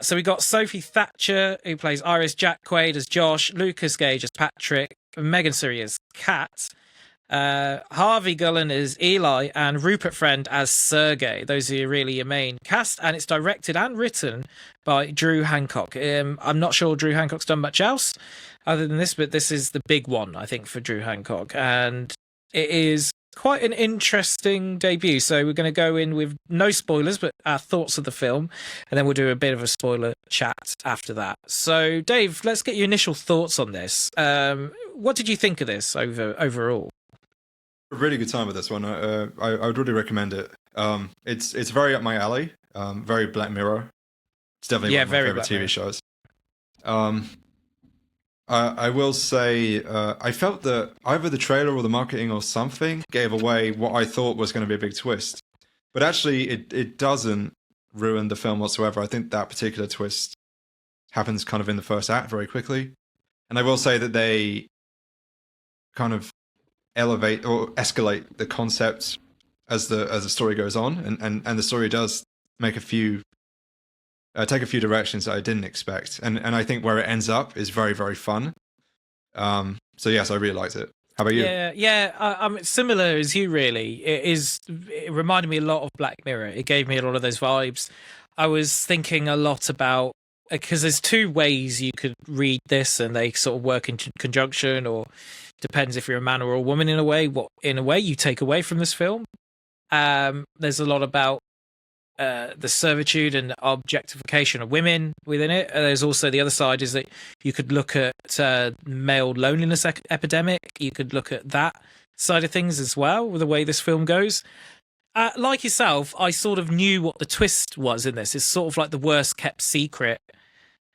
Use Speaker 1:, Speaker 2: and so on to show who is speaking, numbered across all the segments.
Speaker 1: So we got Sophie Thatcher, who plays Iris, Jack Quaid as Josh, Lucas Gage as Patrick, Megan Suri as Kat, Harvey Gullen as Eli, and Rupert Friend as Sergey. Those are really your main cast, and it's directed and written by Drew Hancock. I'm not sure Drew Hancock's done much else other than this, but this is the big one, I think, for Drew Hancock, and it is quite an interesting debut. So we're going to go in with no spoilers, but our thoughts of the film, and then we'll do a bit of a spoiler chat after that. So, Dave, let's get your initial thoughts on this. What did you think of this overall?
Speaker 2: A really good time with this one. I would really recommend it. It's very up my alley. Very Black Mirror. It's definitely one of my favorite TV shows. I will say I felt that either the trailer or the marketing or something gave away what I thought was going to be a big twist. But actually, it doesn't ruin the film whatsoever. I think that particular twist happens kind of in the first act very quickly. And I will say that they kind of elevate or escalate the concepts as the story goes on. And the story does make take a few directions that I didn't expect, and I think where it ends up is very, very fun. So yes, I really liked it. How about you?
Speaker 1: Yeah, I'm similar as you. Really, it reminded me a lot of Black Mirror. It gave me a lot of those vibes. I was thinking a lot about, because there's two ways you could read this, and they sort of work in conjunction, or depends if you're a man or a woman. In a way, what you take away from this film. There's a lot about the servitude and objectification of women within it. There's also the other side, is that you could look at male loneliness epidemic. You could look at that side of things as well, with the way this film goes. Like yourself, I sort of knew what the twist was in this. It's sort of like the worst kept secret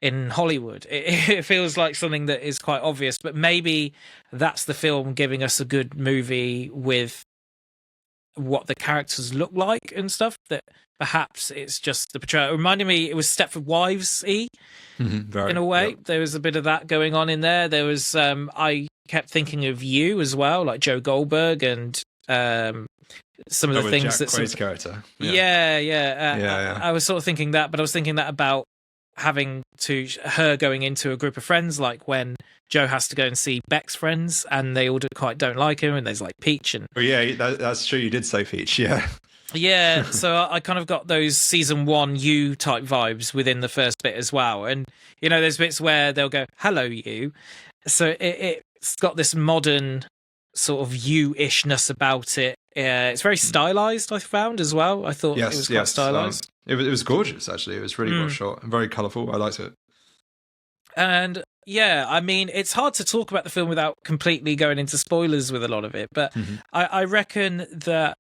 Speaker 1: in Hollywood. It feels like something that is quite obvious, but maybe that's the film giving us a good movie with what the characters look like and stuff, that perhaps it's just the portrayal. It reminded me, it was Stepford Wives-y in a way. Yep. There was a bit of that going on in there. There was, I kept thinking of You as well, like Joe Goldberg, and some of the things
Speaker 2: Jack Quaid's character.
Speaker 1: Yeah. I was sort of thinking that, but I was thinking that about her going into a group of friends, like when Joe has to go and see Beck's friends, and they all quite don't like him, and there's like Peach and...
Speaker 2: Oh yeah, that's true. You did say Peach, yeah.
Speaker 1: Yeah, so I kind of got those season 1 You type vibes within the first bit as well. And, you know, there's bits where they'll go, hello, you. So it's got this modern sort of You-ishness about it. It's very stylized, I found, as well. I thought it was quite stylized.
Speaker 2: It was gorgeous, actually. It was really well shot and very colourful. I liked it.
Speaker 1: And yeah, I mean, it's hard to talk about the film without completely going into spoilers with a lot of it. But I reckon that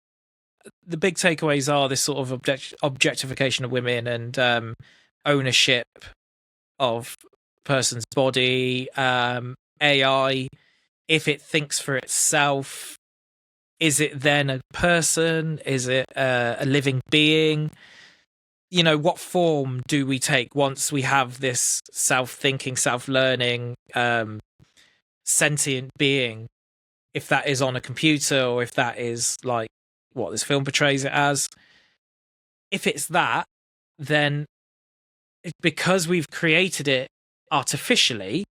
Speaker 1: the big takeaways are this sort of objectification of women and ownership of person's body, AI. If it thinks for itself, is it then a person? Is it a living being? You know, what form do we take once we have this self-thinking, self-learning, sentient being? If that is on a computer, or if that is like what this film portrays it as. If it's that, then because we've created it artificially,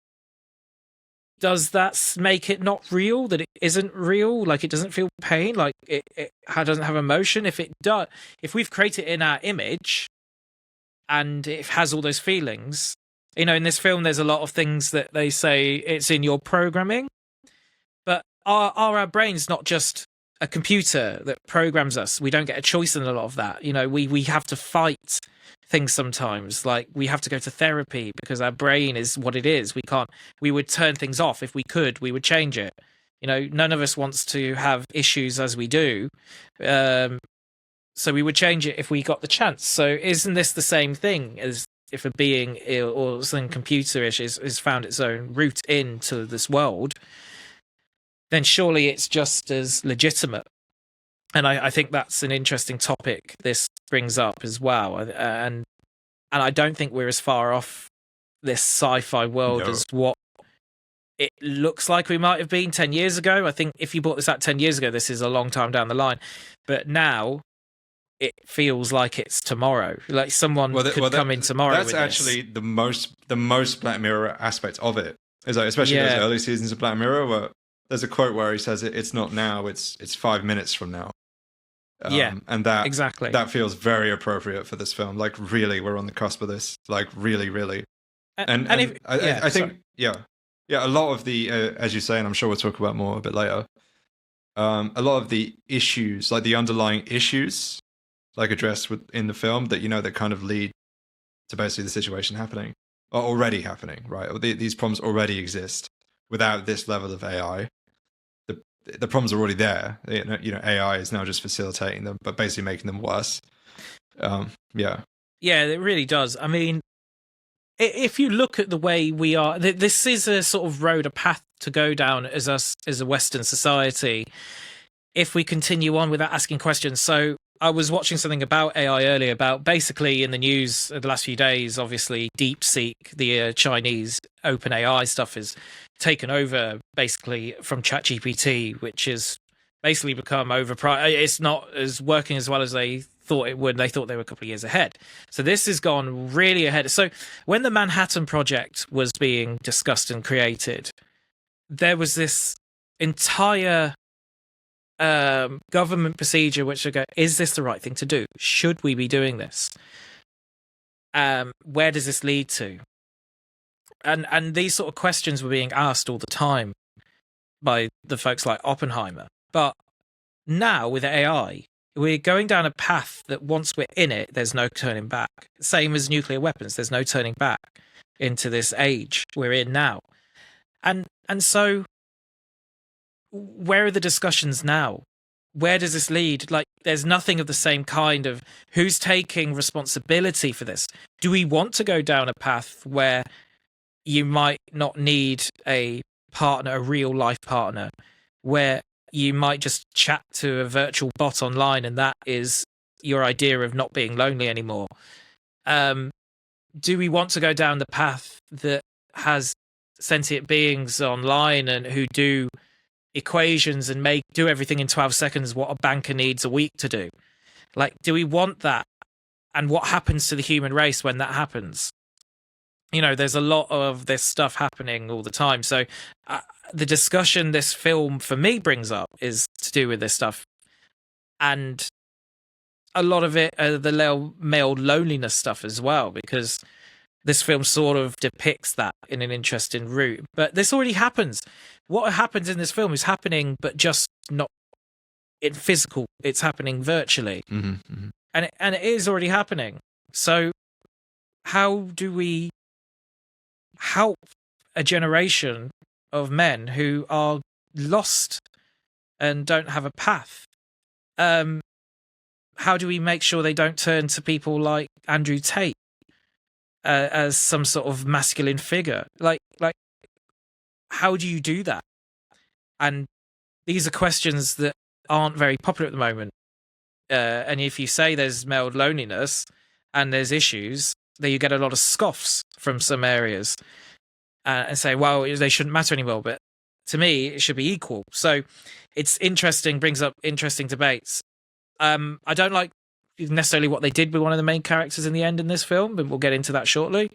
Speaker 1: does that make it not real? That it isn't real? Like, it doesn't feel pain? Like, it doesn't have emotion? If it does, if we've created it in our image and it has all those feelings, you know, in this film, there's a lot of things that they say it's in your programming, but are our brains not just a computer that programs us? We don't get a choice in a lot of that. You know, we have to fight things sometimes. Like, we have to go to therapy because our brain is what it is. We would turn things off. If we could, we would change it. You know, none of us wants to have issues as we do. So we would change it if we got the chance. So isn't this the same thing as if a being or something computerish has found its own route into this world? Then surely it's just as legitimate. And I think that's an interesting topic this brings up as well. And I don't think we're as far off this sci-fi world as what it looks like we might have been 10 years ago. I think if you brought this out 10 years ago, this is a long time down the line. But now, it feels like it's tomorrow. Like someone could come in tomorrow.
Speaker 2: That's
Speaker 1: with
Speaker 2: actually
Speaker 1: this.
Speaker 2: the most Black Mirror aspect of it. Is like, especially those early seasons of Black Mirror, where there's a quote where he says it's not now, it's 5 minutes from now. And that
Speaker 1: exactly
Speaker 2: that feels very appropriate for this film. Like, really, we're on the cusp of this. Like, really. I think a lot of the as you say, and I'm sure we'll talk about more a bit later. A lot of the issues, like the underlying issues, like addressed in the film that kind of lead to basically the situation happening, are already happening, right? These problems already exist without this level of AI. The problems are already there. AI is now just facilitating them, but basically making them worse. Yeah,
Speaker 1: it really does. I mean, if you look at the way we are, this is a sort of road, a path to go down as us as a Western society. If we continue on without asking questions. So I was watching something about AI earlier, about basically in the news the last few days, obviously DeepSeek, the Chinese OpenAI stuff, is taken over basically from ChatGPT, which has basically become overpriced. It's not as working as well as they thought it would. They thought they were a couple of years ahead. So this has gone really ahead. So when the Manhattan Project was being discussed and created, there was this entire government procedure which would go, is this the right thing to do? Should we be doing this? Where does this lead to? And these sort of questions were being asked all the time by the folks like Oppenheimer. But now with AI, we're going down a path that once we're in it, there's no turning back. Same as nuclear weapons, there's no turning back into this age we're in now. And so where are the discussions now? Where does this lead? Like, there's nothing of the same kind of who's taking responsibility for this. Do we want to go down a path where you might not need a partner, a real life partner, where you might just chat to a virtual bot online and that is your idea of not being lonely anymore? Do we want to go down the path that has sentient beings online and who do equations and do everything in 12 seconds what a banker needs a week to do? Like, do we want that? And what happens to the human race when that happens? There's a lot of this stuff happening all the time. So the discussion this film for me brings up is to do with this stuff, and a lot of it the male loneliness stuff as well, because this film sort of depicts that in an interesting route. But this already happens. What happens in this film is happening, but just not in physical. It's happening virtually.
Speaker 2: Mm-hmm, mm-hmm.
Speaker 1: And it is already happening. So how do we help a generation of men who are lost and don't have a path? How do we make sure they don't turn to people like Andrew Tate as some sort of masculine figure? Like, how do you do that? And these are questions that aren't very popular at the moment. And if you say there's male loneliness and there's issues, then you get a lot of scoffs from some areas and say, well, they shouldn't matter anymore. But to me, it should be equal. So it's interesting, brings up interesting debates. I don't like necessarily what they did with one of the main characters in the end in this film, but we'll get into that shortly.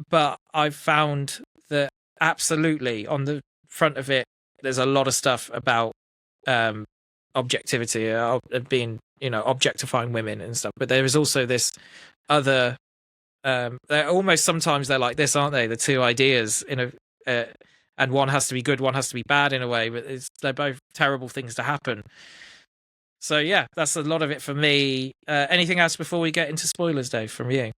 Speaker 1: But I've found that absolutely on the front of it, there's a lot of stuff about objectivity, being, objectifying women and stuff. But there is also this other, they're almost sometimes they're like this, aren't they? The two ideas and one has to be good, one has to be bad in a way, but they're both terrible things to happen. So yeah, that's a lot of it for me. Anything else before we get into spoilers, Dave, from you?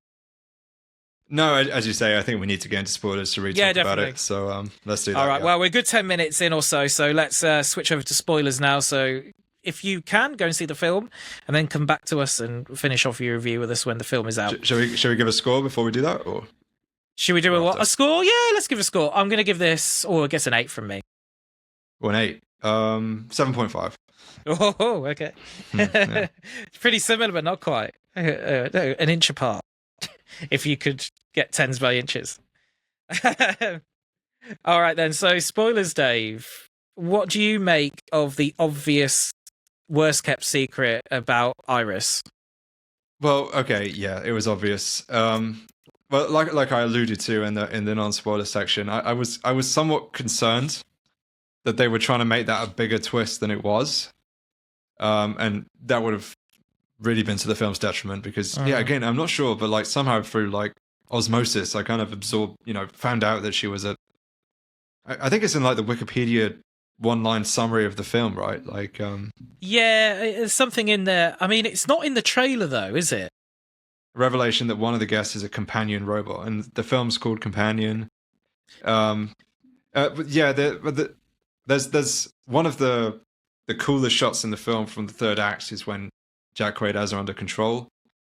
Speaker 2: No, as you say, I think we need to get into spoilers to read about it. So let's do that.
Speaker 1: All right. Well, we're a good 10 minutes in or so. So let's switch over to spoilers now. So if you can, go and see the film and then come back to us and finish off your review with us when the film is out.
Speaker 2: Shall we give a score before we do that? Or
Speaker 1: should we do a score? Yeah, let's give a score. I'm going to give this, I guess, an 8 from me.
Speaker 2: Well, an 8. 7.5.
Speaker 1: Oh, okay.
Speaker 2: Yeah.
Speaker 1: Pretty similar, but not quite. An inch apart. If you could get tens by inches. All right, then. So, spoilers, Dave. What do you make of the obvious worst kept secret about Iris?
Speaker 2: Well, okay, yeah, it was obvious. Well, like I alluded to in the non-spoiler section, I was somewhat concerned that they were trying to make that a bigger twist than it was, and that would have really been to the film's detriment because, yeah, again, I'm not sure, but like somehow through like osmosis, I kind of absorbed, found out that she was I think it's in like the Wikipedia one-line summary of the film, right? Like,
Speaker 1: Yeah, there's something in there. I mean, it's not in the trailer though, is it?
Speaker 2: revelation that one of the guests is a companion robot, and the film's called Companion. Um, but yeah, there's one of the coolest shots in the film from the third act is when Jack Quaid has her under control,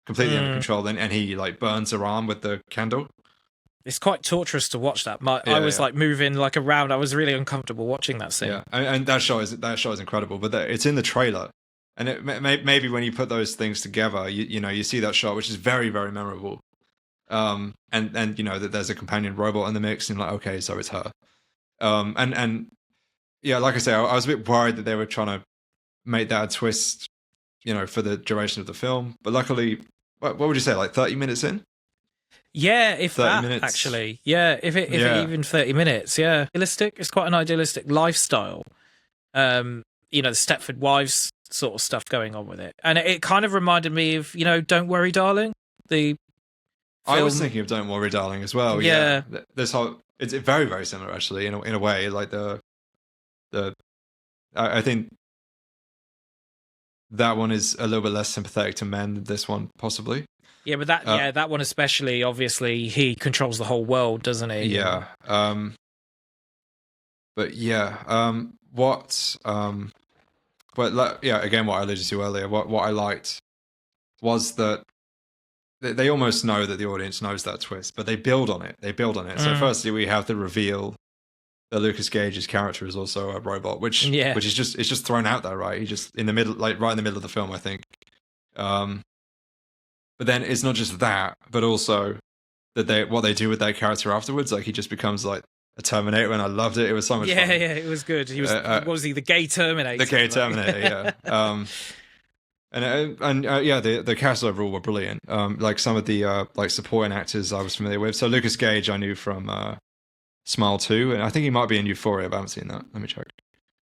Speaker 2: completely under control, and he like burns her arm with the candle.
Speaker 1: It's quite torturous to watch that. I was like moving like around. I was really uncomfortable watching that scene.
Speaker 2: Yeah, and that shot is incredible. But it's in the trailer, and maybe when you put those things together, you see that shot, which is very very memorable. And that there's a companion robot in the mix, and like, okay, so it's her. And yeah, like I say, I was a bit worried that they were trying to make that a twist, for the duration of the film. But luckily, what would you say, like 30 minutes in?
Speaker 1: Yeah, if
Speaker 2: 30
Speaker 1: that,
Speaker 2: minutes.
Speaker 1: actually. Yeah, if it even 30 minutes, yeah. Idealistic, it's quite an idealistic lifestyle. The Stepford Wives sort of stuff going on with it. And it kind of reminded me of, Don't Worry, Darling, the film.
Speaker 2: I was thinking of Don't Worry, Darling as well. Yeah. This whole, it's very, very similar, actually, in a way. Like I think that one is a little bit less sympathetic to men than this one, possibly.
Speaker 1: Yeah, but that one especially, obviously, he controls the whole world, doesn't he?
Speaker 2: Yeah. But yeah, again, what I alluded to earlier, what I liked was that they almost know that the audience knows that twist, but they build on it. So firstly, we have the reveal that Lucas Gage's character is also a robot, which is just thrown out there, right? He just in the middle, like right in the middle of the film, I think. But then it's not just that, but also that what they do with that character afterwards. Like he just becomes like a Terminator, and I loved it. It was so much fun.
Speaker 1: Yeah, it was good. He was what was he? The gay Terminator.
Speaker 2: The gay Terminator, yeah. The cast overall were brilliant. Like some of the like supporting actors I was familiar with. So Lucas Gage I knew from Smile 2, and I think he might be in Euphoria, but I haven't seen that. Let me check.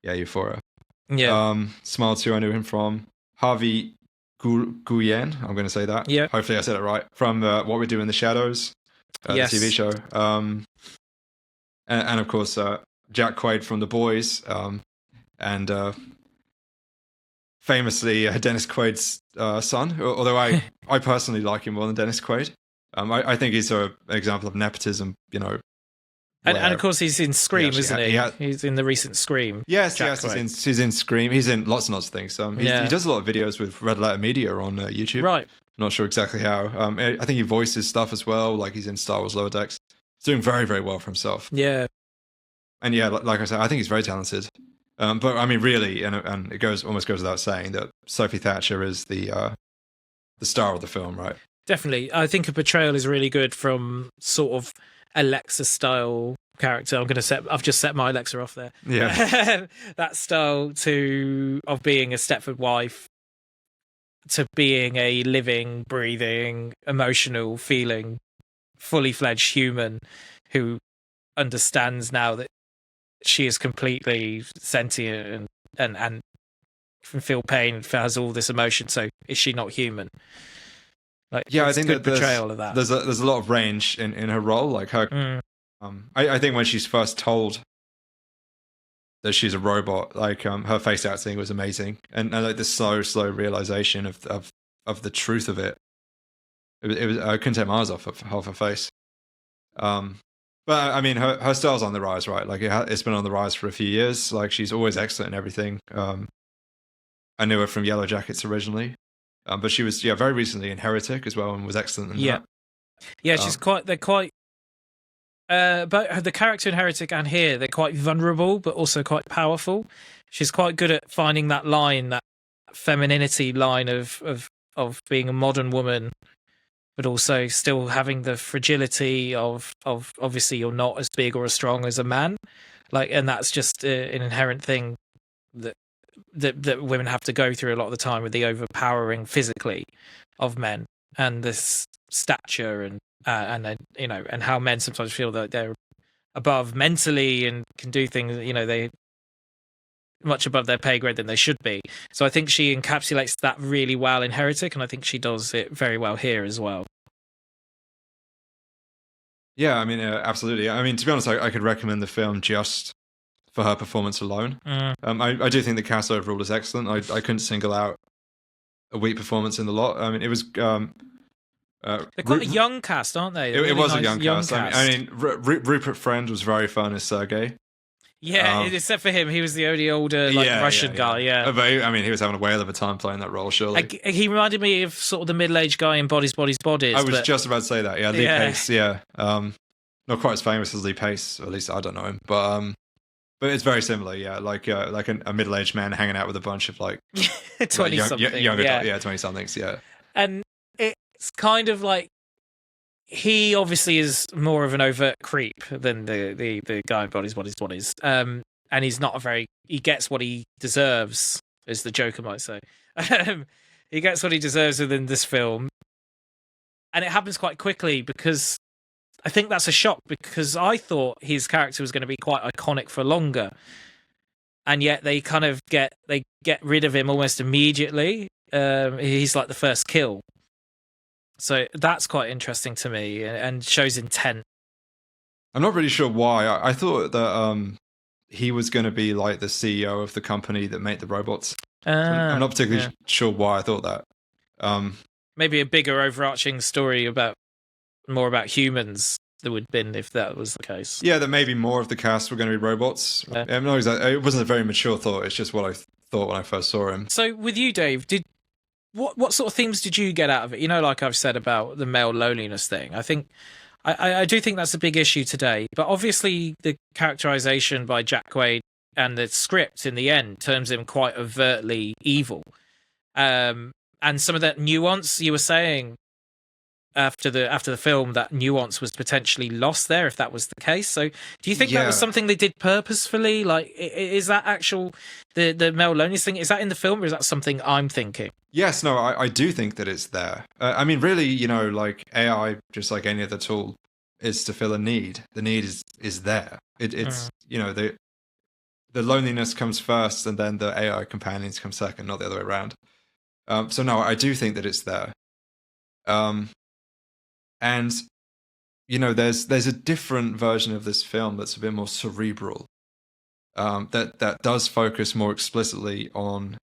Speaker 2: Yeah, Euphoria.
Speaker 1: Yeah.
Speaker 2: Smile 2 I knew him from. Harvey Guyen, I'm going to say that.
Speaker 1: Yeah.
Speaker 2: Hopefully I said it right. From What We Do in the Shadows, the TV show. And of course, Jack Quaid from The Boys, and famously Dennis Quaid's son, although I personally like him more than Dennis Quaid. I think he's an example of nepotism,
Speaker 1: And of course he's in Scream, isn't he? He's in the recent Scream.
Speaker 2: Yes, he's in Scream. He's in lots and lots of things. He does a lot of videos with Red Letter Media on YouTube.
Speaker 1: Right.
Speaker 2: Not sure exactly how. I think he voices stuff as well, like he's in Star Wars Lower Decks. He's doing very, very well for himself.
Speaker 1: Yeah.
Speaker 2: And yeah, like I said, I think he's very talented. But I mean, really, and it almost goes without saying that Sophie Thatcher is the star of the film, right?
Speaker 1: Definitely. I think a portrayal is really good from sort of Alexa style character. I've just set my Alexa off there.
Speaker 2: Yeah.
Speaker 1: That style of being a Stepford wife to being a living, breathing, emotional, feeling, fully fledged human who understands now that she is completely sentient and can feel pain, has all this emotion. So is she not human? Like,
Speaker 2: yeah, I think
Speaker 1: good portrayal of that.
Speaker 2: There's a lot of range in her role. Like her, I think when she's first told that she's a robot, like her face acting was amazing, and like the slow realization of the truth of it. It was I couldn't take my eyes off her face. But I mean, her style's on the rise, right? Like it's been on the rise for a few years. Like she's always excellent in everything. I knew her from Yellow Jackets originally. But she was, very recently in Heretic as well, and was excellent in that.
Speaker 1: Yeah, they're quite, but the character in Heretic and here, they're quite vulnerable, but also quite powerful. She's quite good at finding that line, that femininity line of being a modern woman, but also still having the fragility of obviously you're not as big or as strong as a man. Like, and that's just an inherent thing that that women have to go through a lot of the time with the overpowering physically of men and this stature and then, you know, and how men sometimes feel that they're above mentally and can do things, you know, they much above their pay grade than they should be. So I think she encapsulates that really well in Heretic, and I think she does it very well here as well.
Speaker 2: Yeah, I mean, absolutely. I mean, to be honest, I could recommend the film just for her performance alone. I do think the cast overall is excellent. I couldn't single out a weak performance in the lot. I mean, it was...
Speaker 1: they're quite a young cast, aren't they?
Speaker 2: It was a young cast. I mean, Rupert Friend was very fun as Sergei.
Speaker 1: Yeah, except for him, he was the only older Russian guy. Yeah,
Speaker 2: but I mean, he was having a whale of a time playing that role. Surely,
Speaker 1: he reminded me of sort of the middle-aged guy in Bodies.
Speaker 2: I was just about to say that. Yeah, Lee Pace. Yeah, not quite as famous as Lee Pace, or at least I don't know him. But it's very similar. Yeah, like a middle-aged man hanging out with a bunch of
Speaker 1: 20-something,
Speaker 2: young adult, 20-somethings. Yeah,
Speaker 1: and it's kind of like. He obviously is more of an overt creep than the guy in Bodies. And he's not he gets what he deserves, as the Joker might say. He gets what he deserves within this film. And it happens quite quickly because I think that's a shock, because I thought his character was going to be quite iconic for longer. And yet they kind of get rid of him almost immediately. He's like the first kill. So that's quite interesting to me and shows intent.
Speaker 2: I'm not really sure why. I thought that he was going to be like the CEO of the company that made the robots. I'm not particularly sure why I thought that.
Speaker 1: Maybe a bigger overarching story more about humans that would have been if that was the case.
Speaker 2: Yeah, that maybe more of the cast were going to be robots.
Speaker 1: Yeah.
Speaker 2: It wasn't a very mature thought. It's just what I thought when I first saw him.
Speaker 1: So with you, Dave, What sort of themes did you get out of it? You know, like I've said about the male loneliness thing. I think I do think that's a big issue today. But obviously, the characterization by Jack Quaid and the script in the end turns him quite overtly evil. And some of that nuance you were saying after the film, that nuance was potentially lost there if that was the case. So do you think that was something they did purposefully? Like, is that actual the male loneliness thing, is that in the film, or is that something I'm thinking?
Speaker 2: Yes, no, I do think that it's there. I mean, really, you know, like AI, just like any other tool, is to fill a need. The need is there. It's you know, the loneliness comes first, and then the AI companions come second, not the other way around. So no, I do think that it's there. And you know, there's a different version of this film that's a bit more cerebral. That does focus more explicitly on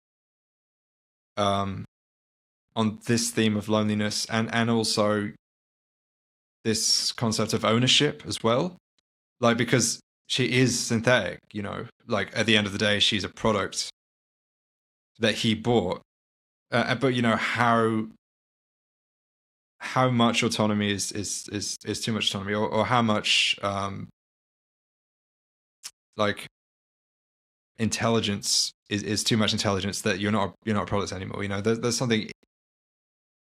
Speaker 2: this theme of loneliness and also this concept of ownership as well. Like, because she is synthetic, you know, like at the end of the day, she's a product that he bought. But you know, how much autonomy is too much autonomy, or how much like intelligence is too much intelligence that you're not a product anymore. You know, there's something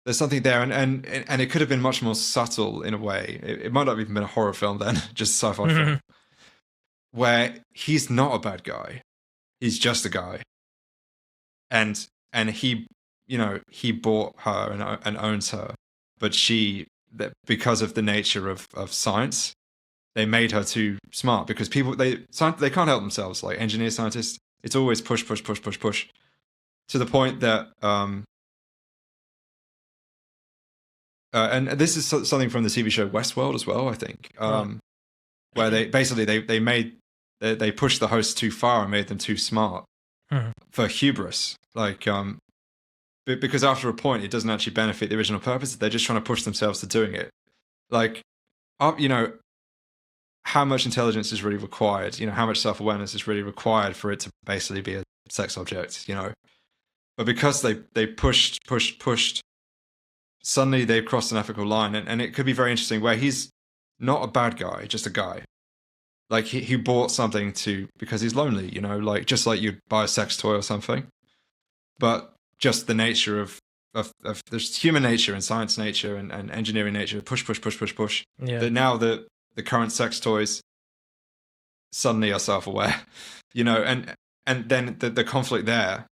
Speaker 2: there, and it could have been much more subtle in a way. It might not have even been a horror film then, just a sci-fi film, where he's not a bad guy, he's just a guy, and he, you know, he bought her and owns her, but because of the nature of science, they made her too smart, because people they can't help themselves. Like engineers, scientists, it's always push to the point that and this is something from the TV show Westworld as well, I think, where they basically they pushed the hosts too far and made them too smart for hubris, like because after a point it doesn't actually benefit the original purpose. They're just trying to push themselves to doing it. Like, you know, how much intelligence is really required? You know, how much self-awareness is really required for it to basically be a sex object? You know, but because they pushed, suddenly they've crossed an ethical line, and it could be very interesting where he's not a bad guy, just a guy. Like he bought something because he's lonely. You know, like just like you'd buy a sex toy or something, but just the nature of there's human nature and science nature and engineering nature, push.
Speaker 1: Yeah.
Speaker 2: But now the current sex toys suddenly are self-aware, you know, and then the conflict there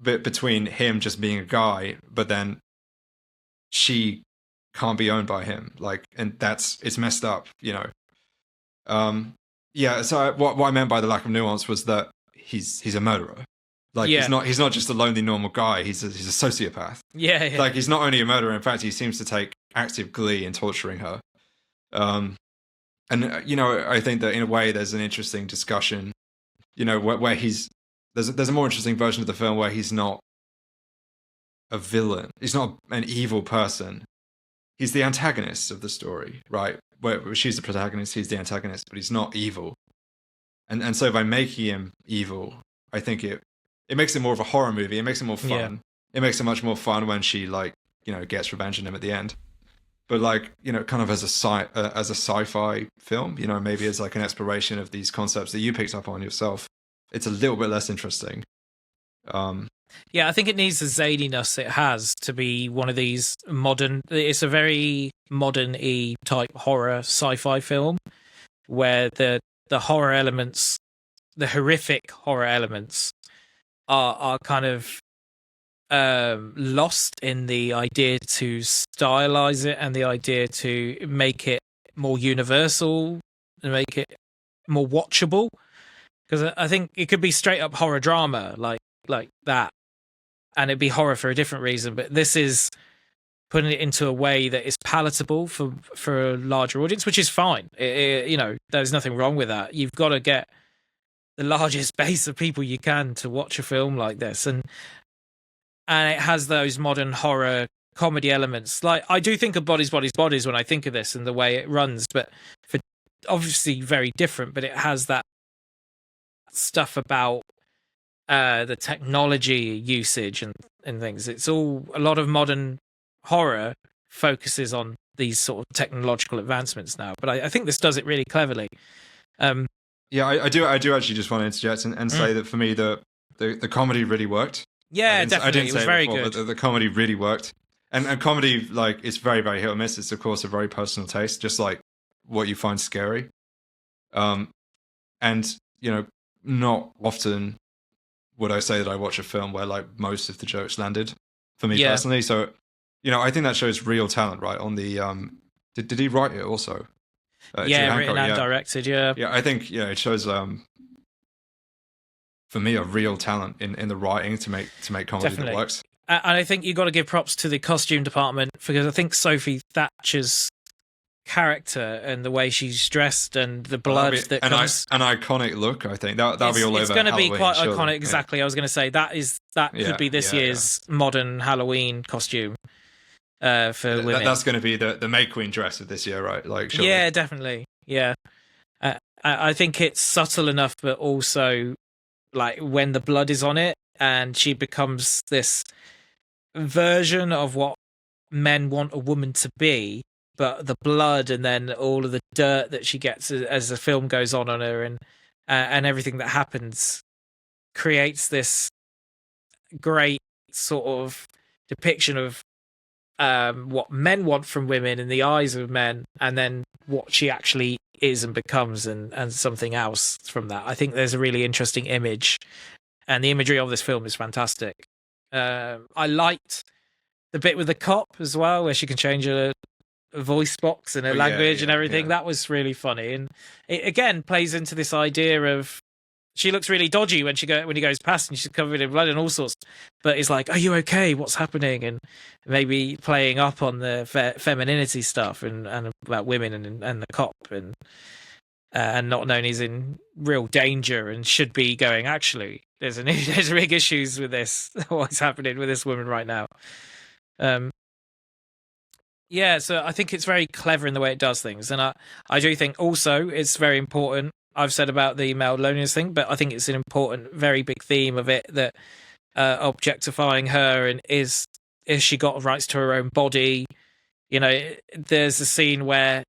Speaker 2: between him just being a guy, but then she can't be owned by him, like, and it's messed up, you know. Yeah. So what I meant by the lack of nuance was that he's a murderer. Like,
Speaker 1: Yeah.
Speaker 2: he's not just a lonely normal guy. He's a sociopath.
Speaker 1: Yeah.
Speaker 2: Like, he's not only a murderer. In fact, he seems to take active glee in torturing her. And you know, I think that in a way there's an interesting discussion, you know, where there's a more interesting version of the film where he's not a villain. He's not an evil person. He's the antagonist of the story, right? Where she's the protagonist, he's the antagonist, but he's not evil. And so by making him evil, I think it makes it more of a horror movie. It makes it more fun.
Speaker 1: Yeah.
Speaker 2: It makes it much more fun when she, like, you know, gets revenge on him at the end. But, like, you know, kind of as a sci-fi film, you know, maybe as like an exploration of these concepts that you picked up on yourself, it's a little bit less interesting.
Speaker 1: Yeah, I think it needs the zaniness it has to be one of these modern. It's a very modern-y type horror sci-fi film where the horror elements, the horrific horror elements, are kind of lost in the idea to stylize it and the idea to make it more universal and make it more watchable. Because I think it could be straight up horror drama like that, and it'd be horror for a different reason. But this is putting it into a way that is palatable for a larger audience, which is fine. You know, there's nothing wrong with that. You've got to get the largest base of people you can to watch a film like this, and it has those modern horror comedy elements. Like, I do think of Bodies, Bodies, Bodies when I think of this and the way it runs, but for obviously very different. But it has that stuff about the technology usage and things. It's all a lot of modern horror focuses on these sort of technological advancements now. But I think this does it really cleverly.
Speaker 2: Yeah, I do actually just want to interject and say that for me the comedy really worked.
Speaker 1: Yeah, definitely.
Speaker 2: I didn't
Speaker 1: it
Speaker 2: say
Speaker 1: was
Speaker 2: it
Speaker 1: very
Speaker 2: before,
Speaker 1: good.
Speaker 2: but the comedy really worked. And comedy, like, it's very, very hit or miss. It's, of course, a very personal taste, just like what you find scary. And, you know, not often would I say that I watch a film where, like, most of the jokes landed for me personally. So, you know, I think that shows real talent, right? On the did he write it also?
Speaker 1: Yeah, written and directed. Yeah,
Speaker 2: I think it shows for me a real talent in the writing to make comedy that works.
Speaker 1: And I think you got to give props to the costume department, because I think Sophie Thatcher's character and the way she's dressed and the blood that comes,
Speaker 2: an iconic look. I think that'll be all over.
Speaker 1: It's going to be quite
Speaker 2: surely.
Speaker 1: iconic. Exactly. Yeah. I was going to say that could be this year's modern Halloween costume for women.
Speaker 2: That's going to be the May Queen dress of this year, right? Like, surely.
Speaker 1: Yeah, definitely. Yeah, I think it's subtle enough, but also, like, when the blood is on it and she becomes this version of what men want a woman to be, but the blood and then all of the dirt that she gets as the film goes on her and everything that happens creates this great sort of depiction of what men want from women in the eyes of men, and then what she actually is and becomes, and something else from that. I think there's a really interesting image, and the imagery of this film is fantastic. I liked the bit with the cop as well, where she can change her voice box and her language and everything. Yeah. That was really funny, and it again plays into this idea of she looks really dodgy when he goes past and she's covered in blood and all sorts. But it's like, are you okay? What's happening? And maybe playing up on the femininity stuff and about women and the cop and not knowing he's in real danger and should be going, actually, there's big issues with this. What's happening with this woman right now? Yeah, so I think it's very clever in the way it does things. And I do think also it's very important. I've said about the male loneliness thing, but I think it's an important, very big theme of it, that objectifying her and is she got rights to her own body? You know, there's a scene where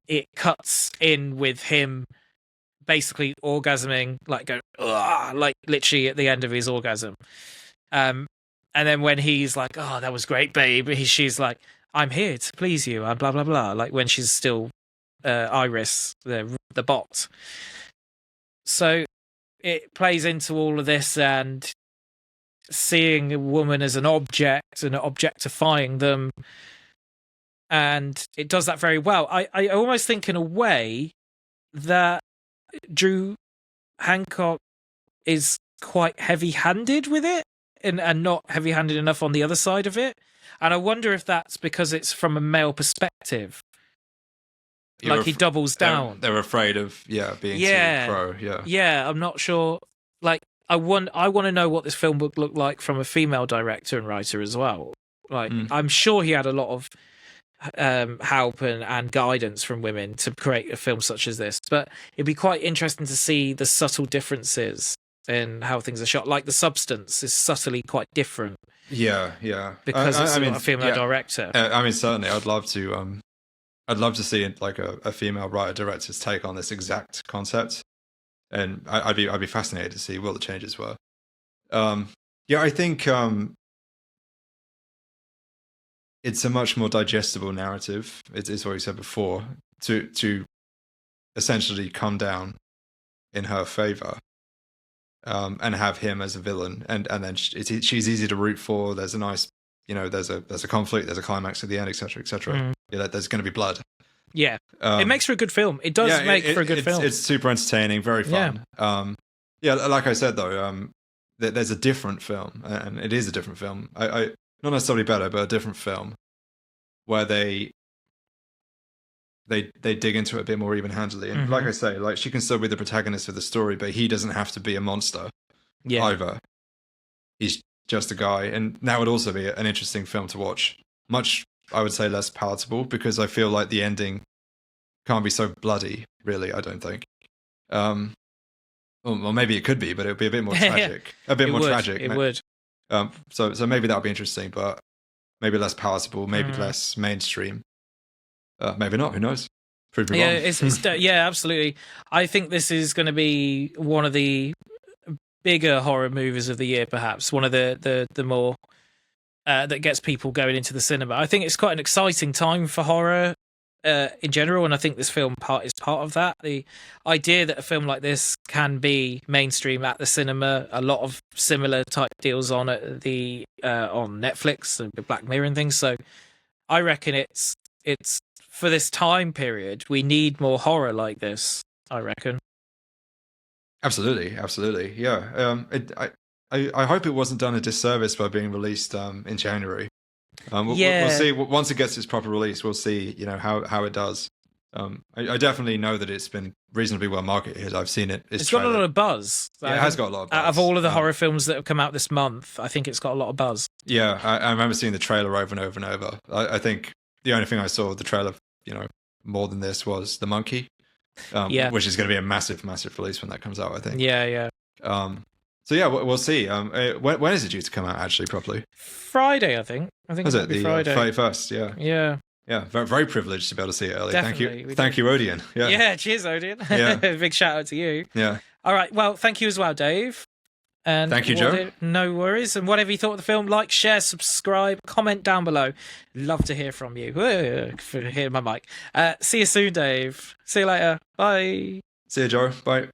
Speaker 1: it cuts in with him basically orgasming, like going, ugh, like literally at the end of his orgasm. And then when he's like, oh, that was great, babe, she's like, I'm here to please you, and blah, blah, blah. Like when she's still Iris, the bot. So it plays into all of this and seeing a woman as an object and objectifying them, and it does that very well. I almost think in a way that Drew Hancock is quite heavy-handed with it, and not heavy-handed enough on the other side of it. And I wonder if that's because it's from a male perspective. Like he doubles down.
Speaker 2: They're afraid of being too pro.
Speaker 1: Yeah, I'm not sure. Like I want to know what this film would look like from a female director and writer as well. Like I'm sure he had a lot of help and guidance from women to create a film such as this. But it'd be quite interesting to see the subtle differences in how things are shot. Like the substance is subtly quite different.
Speaker 2: Yeah.
Speaker 1: Because it's not a female director.
Speaker 2: I mean, certainly, I'd love to see like a female writer director's take on this exact concept, and I'd be fascinated to see what the changes were. I think it's a much more digestible narrative. It's what you said before, to essentially come down in her favor, and have him as a villain, and then she's easy to root for. There's a nice, there's a conflict, there's a climax at the end, etc., etc. Yeah, there's going to be blood.
Speaker 1: Yeah, it makes for a good film. It does make for a good film.
Speaker 2: It's super entertaining, very fun. Like I said though, there's a different film, and it is a different film. I not necessarily better, but a different film where they dig into it a bit more even-handedly. And like I say, like she can still be the protagonist of the story, but he doesn't have to be a monster either. He's just a guy, and that would also be an interesting film to watch. Much, I would say, less palatable, because I feel like the ending can't be so bloody, really, I don't think. Well, maybe it could be, but it would be a bit more tragic. A bit more tragic.
Speaker 1: It would.
Speaker 2: So maybe that would be interesting, but maybe less palatable, maybe less mainstream. Maybe not, who knows? Prove me wrong.
Speaker 1: Yeah, absolutely. I think this is going to be one of the bigger horror movies of the year, perhaps. One of the more... that gets people going into the cinema. I think it's quite an exciting time for horror in general, and I think this film is part of that. The idea that a film like this can be mainstream at the cinema, a lot of similar type deals on on Netflix and Black Mirror and things. So I reckon it's for this time period, we need more horror like this, I reckon.
Speaker 2: Absolutely, yeah. I hope it wasn't done a disservice by being released in January. We'll see. Once it gets its proper release, we'll see. How it does. I definitely know that it's been reasonably well marketed. I've seen it.
Speaker 1: It's got a lot of buzz.
Speaker 2: Yeah, it has got a lot of buzz.
Speaker 1: Out of all of the horror films that have come out this month, I think it's got a lot of buzz.
Speaker 2: Yeah, I remember seeing the trailer over and over and over. I think the only thing I saw of the trailer, more than this, was the monkey, which is going to be a massive release when that comes out, I think.
Speaker 1: Yeah.
Speaker 2: So yeah, we'll see. When is it due to come out actually properly?
Speaker 1: Friday, I think.
Speaker 2: Is it the
Speaker 1: Friday?
Speaker 2: 31st?
Speaker 1: Yeah.
Speaker 2: Yeah, very, very privileged to be able to see it early.
Speaker 1: Definitely.
Speaker 2: Thank you, Odeon.
Speaker 1: Yeah, cheers, Odeon.
Speaker 2: Yeah.
Speaker 1: Big shout out to you.
Speaker 2: Yeah.
Speaker 1: All right, well, thank you as well, Dave. And
Speaker 2: thank you, Joe.
Speaker 1: No worries. And whatever you thought of the film, like, share, subscribe, comment down below. Love to hear from you. Hear my mic. See you soon, Dave. See you later. Bye.
Speaker 2: See you, Joe. Bye.